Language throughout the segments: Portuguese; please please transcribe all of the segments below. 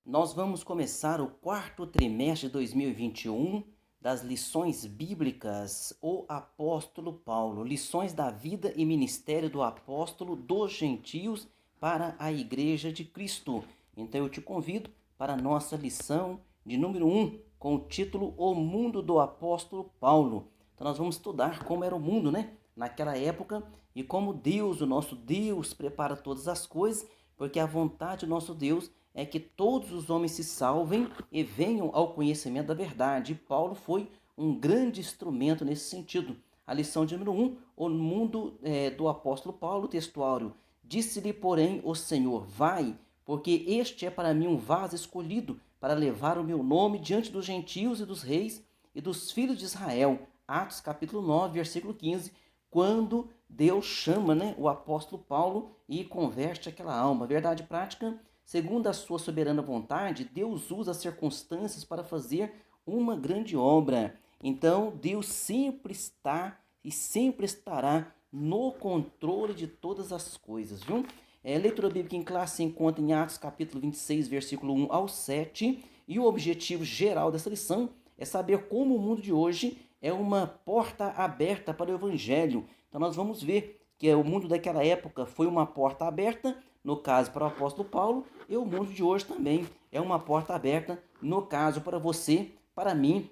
Nós vamos começar o quarto trimestre de 2021 das lições bíblicas O Apóstolo Paulo, lições da vida e ministério do apóstolo dos gentios para a Igreja de Cristo. Então eu te convido para a nossa lição de número 1, com o título O Mundo do Apóstolo Paulo. Então nós vamos estudar como era o mundo, naquela época, e como Deus, o nosso Deus, prepara todas as coisas, porque a vontade do nosso Deus é que todos os homens se salvem e venham ao conhecimento da verdade. E Paulo foi um grande instrumento nesse sentido. A lição de número 1, o mundo do apóstolo Paulo, textuário. Disse-lhe, porém, o Senhor, vai, porque este é para mim um vaso escolhido para levar o meu nome diante dos gentios e dos reis e dos filhos de Israel. Atos capítulo 9, versículo 15, quando Deus chama o apóstolo Paulo e converte aquela alma. Verdade prática, segundo a sua soberana vontade, Deus usa as circunstâncias para fazer uma grande obra. Então, Deus sempre está e sempre estará no controle de todas as coisas, viu? Leitura bíblica em classe se encontra em Atos capítulo 26, versículo 1 ao 7. E o objetivo geral dessa lição é saber como o mundo de hoje é uma porta aberta para o evangelho. Então nós vamos ver que o mundo daquela época foi uma porta aberta, no caso para o apóstolo Paulo, e o mundo de hoje também é uma porta aberta, no caso para você, para mim,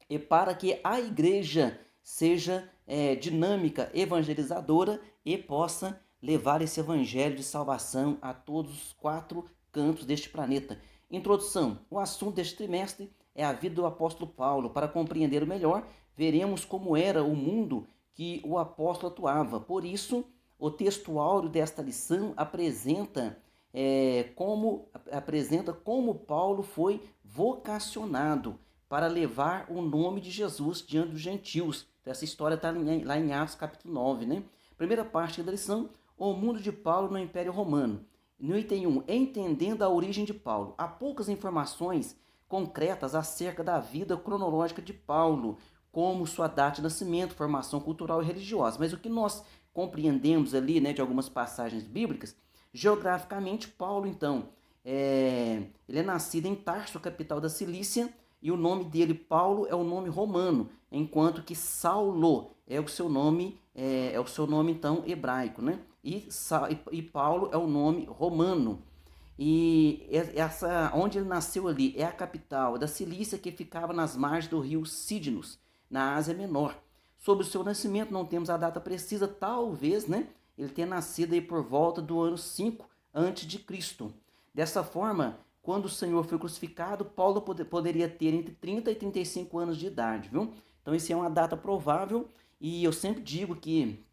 e para que a igreja seja dinâmica, evangelizadora e possa levar esse evangelho de salvação a todos os quatro cantos deste planeta. Introdução. O assunto deste trimestre é a vida do apóstolo Paulo. Para compreender melhor, veremos como era o mundo que o apóstolo atuava. Por isso, o texto áureo desta lição apresenta como Paulo foi vocacionado para levar o nome de Jesus diante dos gentios. Então, essa história está lá em Atos capítulo 9, Primeira parte da lição, o mundo de Paulo no Império Romano. No item 1, entendendo a origem de Paulo. Há poucas informações concretas acerca da vida cronológica de Paulo, como sua data de nascimento, formação cultural e religiosa. Mas o que nós compreendemos ali, de algumas passagens bíblicas, geograficamente, Paulo, então, ele é nascido em Tarso, capital da Cilícia, e o nome dele, Paulo, é o nome romano, enquanto que Saulo é o seu nome, então, hebraico, E Paulo é o nome romano. E onde ele nasceu ali é a capital da Cilícia, que ficava nas margens do rio Cídnus, na Ásia Menor. Sobre o seu nascimento não temos a data precisa, talvez, ele tenha nascido aí por volta do ano 5 antes de Cristo. Dessa forma, quando o Senhor foi crucificado, Paulo poderia ter entre 30 e 35 anos de idade, viu? Então, isso é uma data provável, e eu sempre digo que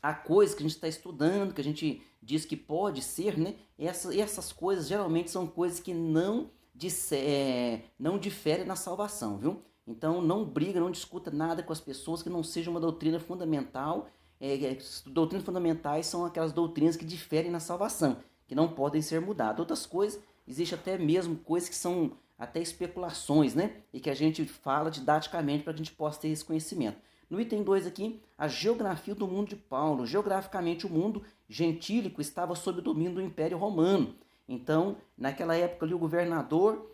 há coisas que a gente está estudando, que a gente diz que pode ser, essas coisas geralmente são coisas que não diferem na salvação, viu? Então não briga, não discuta nada com as pessoas que não seja uma doutrina fundamental. Doutrinas fundamentais são aquelas doutrinas que diferem na salvação, que não podem ser mudadas. Outras coisas, existe até mesmo coisas que são até especulações, E que a gente fala didaticamente para que a gente possa ter esse conhecimento. No item 2 aqui, a geografia do mundo de Paulo. Geograficamente, o mundo gentílico estava sob o domínio do Império Romano. Então, naquela época ali, o governador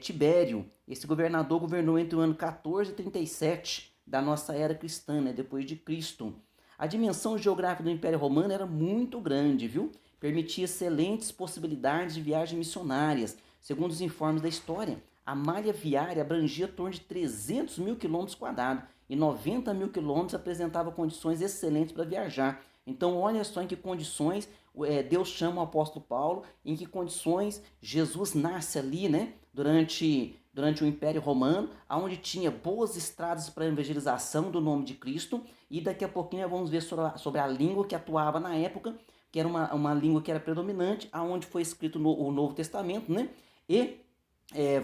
Tibério, esse governador governou entre o ano 14 e 37 da nossa era cristã, depois de Cristo. A dimensão geográfica do Império Romano era muito grande, viu? Permitia excelentes possibilidades de viagens missionárias. Segundo os informes da história, a malha viária abrangia em torno de 300 mil quilômetros quadrados e 90 mil quilômetros apresentava condições excelentes para viajar. Então, olha só em que condições Deus chama o apóstolo Paulo, em que condições Jesus nasce ali, durante o Império Romano, onde tinha boas estradas para a evangelização do nome de Cristo, e daqui a pouquinho vamos ver sobre a língua que atuava na época, que era uma língua que era predominante, aonde foi escrito o Novo Testamento, E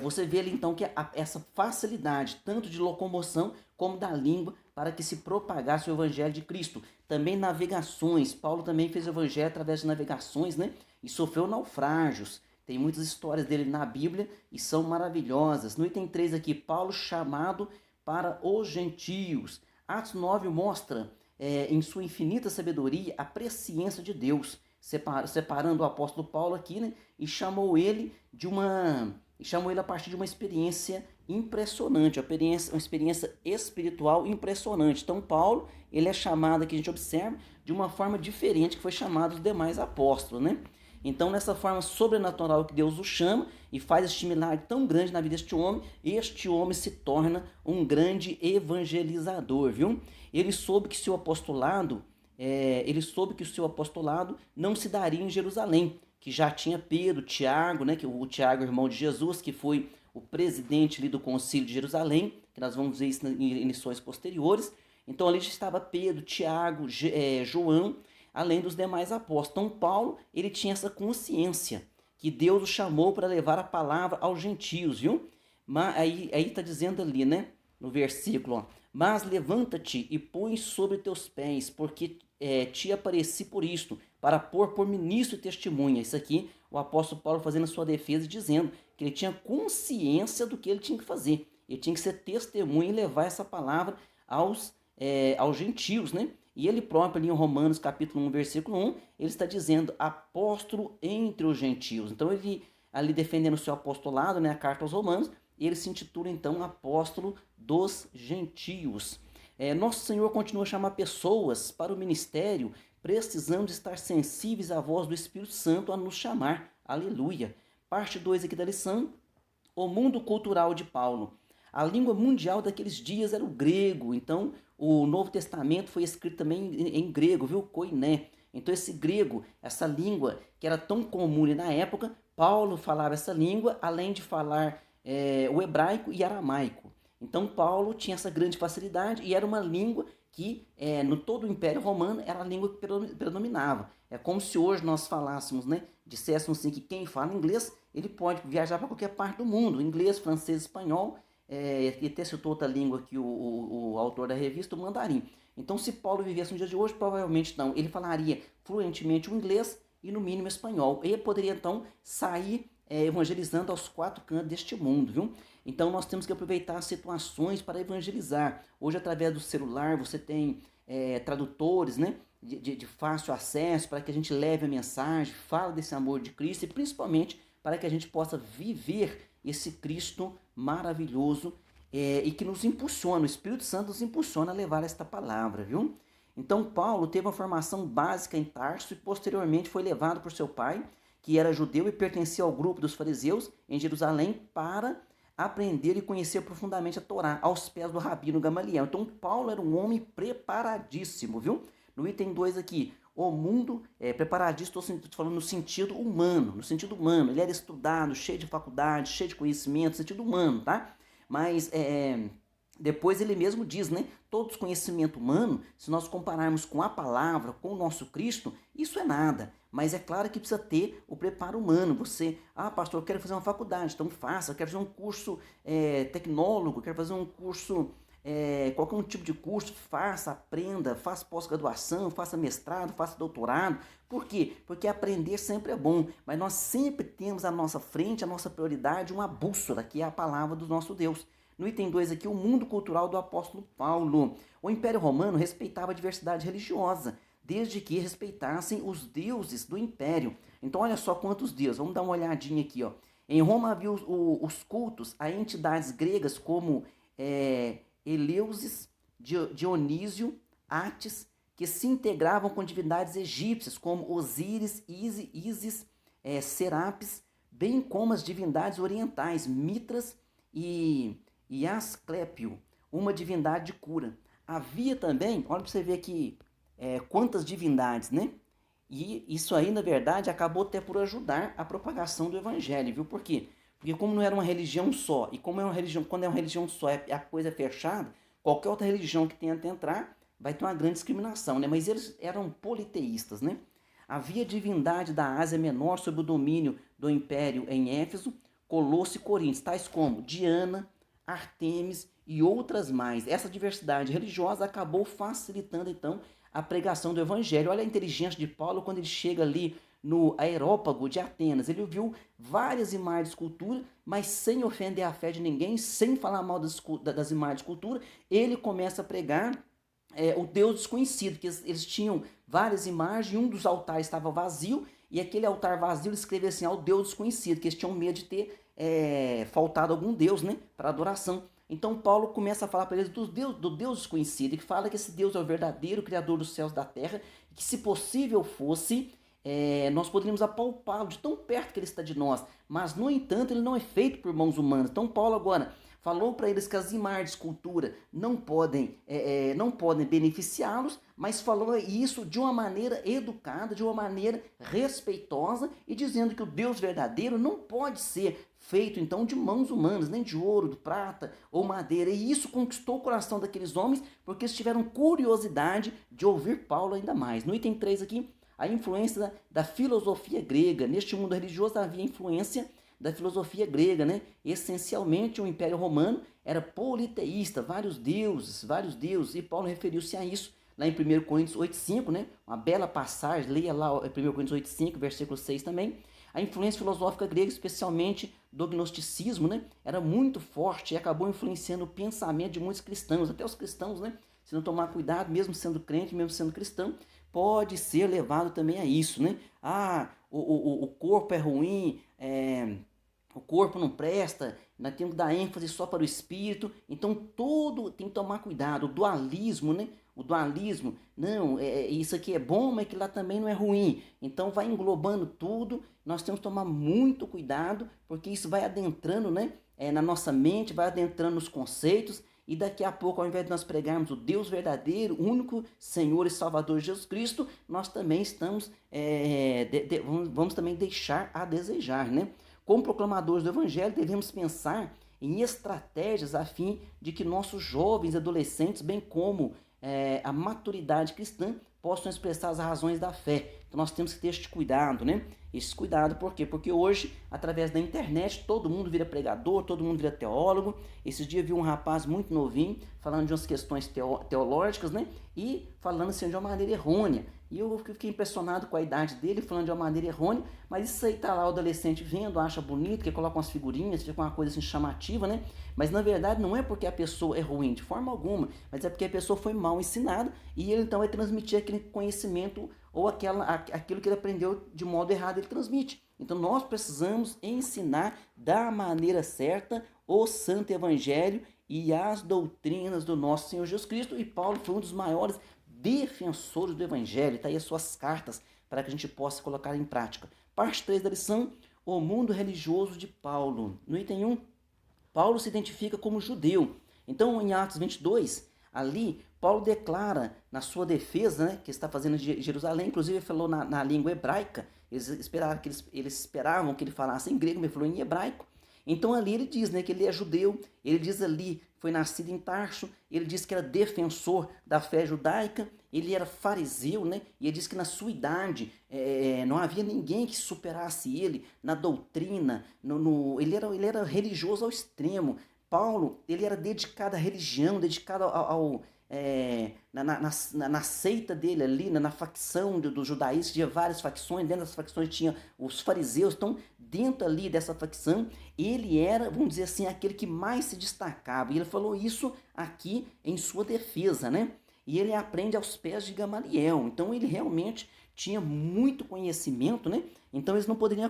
você vê ali então que essa facilidade, tanto de locomoção como da língua, para que se propagasse o evangelho de Cristo. Também navegações, Paulo também fez o evangelho através de navegações, E sofreu naufrágios. Tem muitas histórias dele na Bíblia e são maravilhosas. No item 3 aqui, Paulo chamado para os gentios. Atos 9 mostra em sua infinita sabedoria a presciência de Deus. separando o apóstolo Paulo aqui, né, e chamou ele a partir de uma experiência impressionante, uma experiência espiritual impressionante. Então Paulo, ele é chamado aqui, a gente observa, de uma forma diferente que foi chamado os demais apóstolos, né? Então, nessa forma sobrenatural que Deus o chama e faz este milagre tão grande na vida deste homem se torna um grande evangelizador, viu? Ele soube que seu apostolado, não se daria em Jerusalém, que já tinha Pedro, Tiago, né? Que o Tiago, irmão de Jesus, que foi o presidente ali do Concílio de Jerusalém, que nós vamos ver isso em lições posteriores. Então ali já estava Pedro, Tiago, João, além dos demais apóstolos. Então Paulo, ele tinha essa consciência que Deus o chamou para levar a palavra aos gentios, viu? Mas aí está dizendo ali, né, no versículo, ó, mas levanta-te e põe sobre teus pés, porque te apareci por isto, para pôr por ministro e testemunha. Isso aqui, o apóstolo Paulo fazendo a sua defesa, dizendo que ele tinha consciência do que ele tinha que fazer. Ele tinha que ser testemunha e levar essa palavra aos gentios, né? E ele próprio ali em Romanos capítulo 1, versículo 1, ele está dizendo apóstolo entre os gentios. Então ele ali defendendo o seu apostolado, né, a carta aos Romanos, ele se intitula então apóstolo dos gentios. Nosso Senhor continua a chamar pessoas para o ministério, precisamos estar sensíveis à voz do Espírito Santo a nos chamar. Aleluia. Parte 2 aqui da lição, o mundo cultural de Paulo. A língua mundial daqueles dias era o grego, então o Novo Testamento foi escrito também em grego, viu? Koiné. Então esse grego, essa língua que era tão comum na época, Paulo falava essa língua, além de falar o hebraico e aramaico. Então Paulo tinha essa grande facilidade e era uma língua que no todo o Império Romano era a língua que predominava. É como se hoje nós falássemos, né, disséssemos assim que quem fala inglês, ele pode viajar para qualquer parte do mundo, inglês, francês, espanhol, e até citou outra língua aqui, o autor da revista, o mandarim. Então, se Paulo vivesse no dia de hoje, provavelmente não. Ele falaria fluentemente o inglês e, no mínimo, espanhol. Ele poderia, então, sair evangelizando aos 4 cantos deste mundo, viu? Então, nós temos que aproveitar as situações para evangelizar. Hoje, através do celular, você tem tradutores, né? De fácil acesso, para que a gente leve a mensagem, fale desse amor de Cristo e, principalmente, para que a gente possa viver esse Cristo maravilhoso e que nos impulsiona, o Espírito Santo nos impulsiona a levar esta palavra, viu? Então Paulo teve uma formação básica em Tarso e posteriormente foi levado por seu pai, que era judeu e pertencia ao grupo dos fariseus em Jerusalém, para aprender e conhecer profundamente a Torá, aos pés do rabino Gamaliel. Então Paulo era um homem preparadíssimo, viu? No item 2 aqui, o mundo preparadíssimo, estou falando no sentido humano, ele era estudado, cheio de faculdade, cheio de conhecimento, no sentido humano, tá? Mas depois ele mesmo diz, né, todo conhecimento humano, se nós compararmos com a palavra, com o nosso Cristo, isso é nada. Mas é claro que precisa ter o preparo humano. Você, pastor, eu quero fazer uma faculdade, então faça, eu quero fazer um curso tecnólogo, eu quero fazer um curso... qualquer um tipo de curso, faça, aprenda, faça pós-graduação, faça mestrado, faça doutorado. Por quê? Porque aprender sempre é bom, mas nós sempre temos à nossa frente, a nossa prioridade, uma bússola, que é a palavra do nosso Deus. No item 2 aqui, o mundo cultural do apóstolo Paulo. O Império Romano respeitava a diversidade religiosa, desde que respeitassem os deuses do Império. Então olha só quantos deuses, vamos dar uma olhadinha aqui, ó. Em Roma havia os cultos a entidades gregas como... Eleusis, Dionísio, Ates, que se integravam com divindades egípcias como Osíris, Ísis, Serapis, bem como as divindades orientais, Mitras e Asclépio, uma divindade de cura. Havia também, olha para você ver aqui quantas divindades, né? E isso aí, na verdade, acabou até por ajudar a propagação do evangelho, viu? Por quê? Porque como não era uma religião só, e como é uma religião, quando é uma religião só, a coisa é fechada, qualquer outra religião que tenta entrar vai ter uma grande discriminação, né? Mas eles eram politeístas, né? Havia divindade da Ásia Menor sob o domínio do Império em Éfeso, Colosso e Corinto, tais como Diana, Artemis e outras mais. Essa diversidade religiosa acabou facilitando, então, a pregação do evangelho. Olha a inteligência de Paulo quando ele chega ali no Aerópago de Atenas. Ele viu várias imagens de escultura, mas sem ofender a fé de ninguém, sem falar mal das imagens de escultura, ele começa a pregar o Deus desconhecido, que eles tinham várias imagens, e um dos altares estava vazio, e aquele altar vazio ele escreveu assim, ao Deus desconhecido, que eles tinham medo de ter faltado algum Deus, né, para adoração. Então Paulo começa a falar para eles do Deus desconhecido, que fala que esse Deus é o verdadeiro Criador dos céus e da terra, e que se possível fosse, nós poderíamos apalpá-lo de tão perto que ele está de nós, mas no entanto ele não é feito por mãos humanas. Então Paulo agora falou para eles que as imagens de escultura não podem beneficiá-los, mas falou isso de uma maneira educada, de uma maneira respeitosa, e dizendo que o Deus verdadeiro não pode ser feito então de mãos humanas, nem de ouro, de prata ou madeira. E isso conquistou o coração daqueles homens, porque eles tiveram curiosidade de ouvir Paulo ainda mais. No item 3 aqui, a influência da filosofia grega. Neste mundo religioso havia influência da filosofia grega, né? Essencialmente o Império Romano era politeísta, vários deuses, e Paulo referiu-se a isso lá em 1 Coríntios 8,5, né? Uma bela passagem, leia lá 1 Coríntios 8,5, versículo 6 também. A influência filosófica grega, especialmente do gnosticismo, né? Era muito forte e acabou influenciando o pensamento de muitos cristãos, até os cristãos, né? Se não tomar cuidado, mesmo sendo crente, mesmo sendo cristão, pode ser levado também a isso, né? O corpo é ruim, o corpo não presta, nós temos que dar ênfase só para o espírito. Então todo tem que tomar cuidado. O dualismo, né? O dualismo, não, isso aqui é bom, mas que lá também não é ruim. Então vai englobando tudo. Nós temos que tomar muito cuidado, porque isso vai adentrando, né? Na nossa mente, vai adentrando nos conceitos. E daqui a pouco, ao invés de nós pregarmos o Deus verdadeiro, único Senhor e Salvador Jesus Cristo, nós também estamos, vamos também deixar a desejar, né? Como proclamadores do Evangelho, devemos pensar em estratégias a fim de que nossos jovens e adolescentes, bem como a maturidade cristã, possam expressar as razões da fé. Então nós temos que ter este cuidado, né? Esse cuidado, por quê? Porque hoje, através da internet, todo mundo vira pregador, todo mundo vira teólogo. Esses dias vi um rapaz muito novinho falando de umas questões teológicas, né? E falando assim de uma maneira errônea. E eu fiquei impressionado com a idade dele, falando de uma maneira errônea, mas isso aí tá lá o adolescente vendo, acha bonito, que coloca umas figurinhas, fica uma coisa assim chamativa, né? Mas na verdade não é porque a pessoa é ruim de forma alguma, mas é porque a pessoa foi mal ensinada e ele então vai transmitir aquele conhecimento ou aquilo que ele aprendeu de modo errado, ele transmite. Então nós precisamos ensinar da maneira certa o Santo Evangelho e as doutrinas do nosso Senhor Jesus Cristo. E Paulo foi um dos maiores defensores do Evangelho. Está aí as suas cartas para que a gente possa colocar em prática. Parte 3 da lição, o mundo religioso de Paulo. No item 1, Paulo se identifica como judeu. Então, em Atos 22, ali, Paulo declara na sua defesa, né, que está fazendo de Jerusalém, inclusive ele falou na língua hebraica, eles esperavam que ele falasse em grego, mas ele falou em hebraico. Então ali ele diz, né, que ele é judeu, ele diz ali, foi nascido em Tarso, ele diz que era defensor da fé judaica, ele era fariseu, né, e ele diz que na sua idade não havia ninguém que superasse ele na doutrina, ele era religioso ao extremo. Paulo, ele era dedicado à religião, dedicado na seita dele ali, na facção do judaísmo, tinha várias facções, dentro das facções tinha os fariseus, então dentro ali dessa facção, ele era, vamos dizer assim, aquele que mais se destacava, e ele falou isso aqui em sua defesa, né? E ele aprende aos pés de Gamaliel, então ele realmente tinha muito conhecimento, né? Então eles não poderiam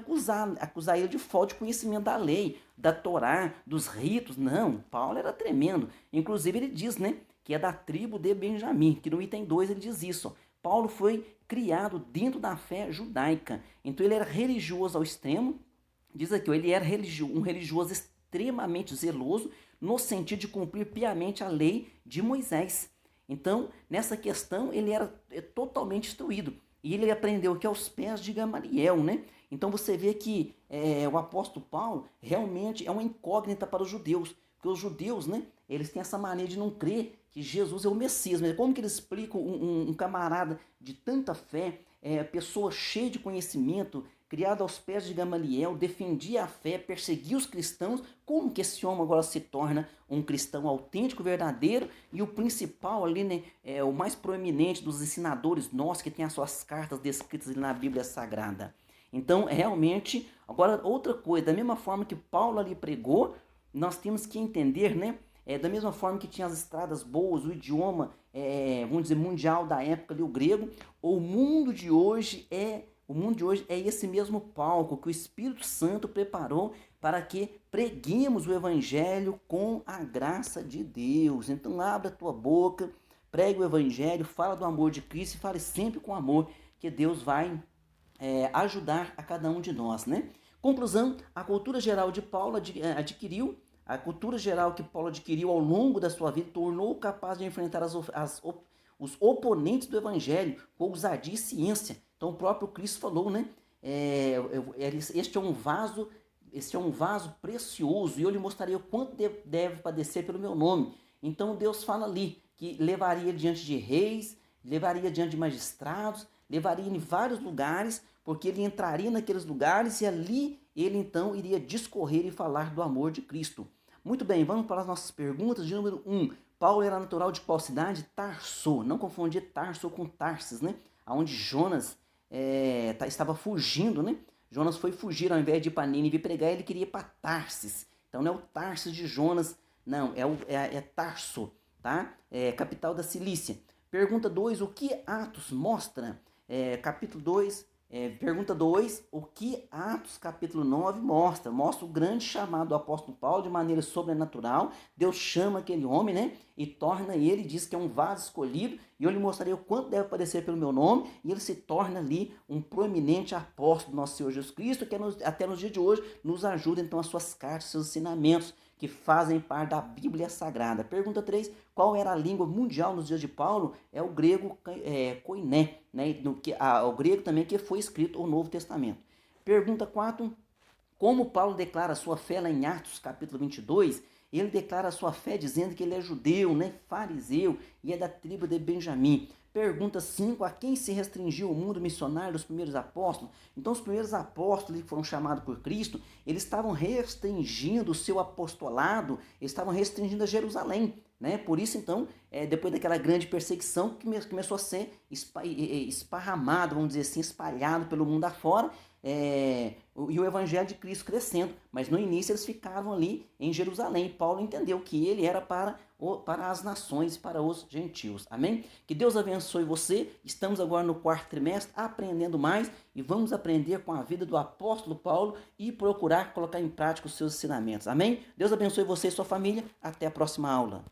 acusar ele de falta de conhecimento da lei, da Torá, dos ritos, não, Paulo era tremendo, inclusive ele diz, né, que é da tribo de Benjamim, que no item 2 ele diz isso, ó. Paulo foi criado dentro da fé judaica, então ele era religioso ao extremo, diz aqui, ó, ele era um religioso extremamente zeloso, no sentido de cumprir piamente a lei de Moisés. Então, nessa questão, ele era totalmente instruído, e ele aprendeu que aos pés de Gamaliel, né? Então você vê que o apóstolo Paulo realmente é uma incógnita para os judeus, porque os judeus, né, eles têm essa mania de não crer que Jesus é o Messias. Mas como que eles explicam um camarada de tanta fé, pessoa cheia de conhecimento, criado aos pés de Gamaliel, defendia a fé, perseguia os cristãos, como que esse homem agora se torna um cristão autêntico, verdadeiro, e o principal ali, né, o mais proeminente dos ensinadores nossos, que tem as suas cartas descritas ali na Bíblia Sagrada. Então, realmente, agora outra coisa, da mesma forma que Paulo ali pregou, nós temos que entender, né, Da mesma forma que tinha as estradas boas, o idioma, vamos dizer, mundial da época ali, o grego, o mundo de hoje é esse mesmo palco que o Espírito Santo preparou para que preguemos o Evangelho com a graça de Deus. Então abre a tua boca, pregue o Evangelho, fala do amor de Cristo e fale sempre com amor, que Deus vai ajudar a cada um de nós, né? Conclusão, a cultura geral de Paulo adquiriu, a cultura geral que Paulo adquiriu ao longo da sua vida tornou-o capaz de enfrentar os oponentes do Evangelho com ousadia e ciência. Então o próprio Cristo falou, né? Este é um vaso precioso e eu lhe mostrarei o quanto deve padecer pelo meu nome. Então Deus fala ali que levaria ele diante de reis, levaria diante de magistrados, levaria em vários lugares, porque ele entraria naqueles lugares e ali ele então iria discorrer e falar do amor de Cristo. Muito bem, vamos para as nossas perguntas. De número 1, Paulo era natural de qual cidade? Tarso. Não confundir Tarso com Tarsis, né? Onde Jonas estava fugindo, né? Jonas foi fugir, ao invés de ir para Nínive pregar, ele queria ir para Tarsis. Então não é o Tarsis de Jonas, não, é Tarso, tá? Capital da Cilícia. Pergunta 2, o que Atos mostra? Capítulo 2, pergunta 2, o que Atos capítulo 9 mostra? Mostra o grande chamado do apóstolo Paulo de maneira sobrenatural. Deus chama aquele homem, né? E torna ele, diz que é um vaso escolhido, e eu lhe mostrarei o quanto deve padecer pelo meu nome, e ele se torna ali um proeminente apóstolo do nosso Senhor Jesus Cristo, que até nos dias de hoje nos ajuda então as suas cartas, seus ensinamentos, que fazem parte da Bíblia Sagrada. Pergunta 3, qual era a língua mundial nos dias de Paulo? É o grego koiné, né? O grego também que foi escrito o Novo Testamento. Pergunta 4, como Paulo declara a sua fé lá em Atos capítulo 22, ele declara a sua fé dizendo que ele é judeu, né, fariseu e é da tribo de Benjamim. Pergunta 5, a quem se restringiu o mundo missionário dos primeiros apóstolos? Então os primeiros apóstolos que foram chamados por Cristo, eles estavam restringindo o seu apostolado, eles estavam restringindo a Jerusalém, né? Por isso então, depois daquela grande perseguição, começou a ser esparramado, vamos dizer assim, espalhado pelo mundo afora, e o evangelho de Cristo crescendo, mas no início eles ficavam ali em Jerusalém. Paulo entendeu que ele era para as nações, para os gentios. Amém? Que Deus abençoe você. Estamos agora no 4º trimestre aprendendo mais e vamos aprender com a vida do apóstolo Paulo e procurar colocar em prática os seus ensinamentos. Amém? Deus abençoe você e sua família. Até a próxima aula.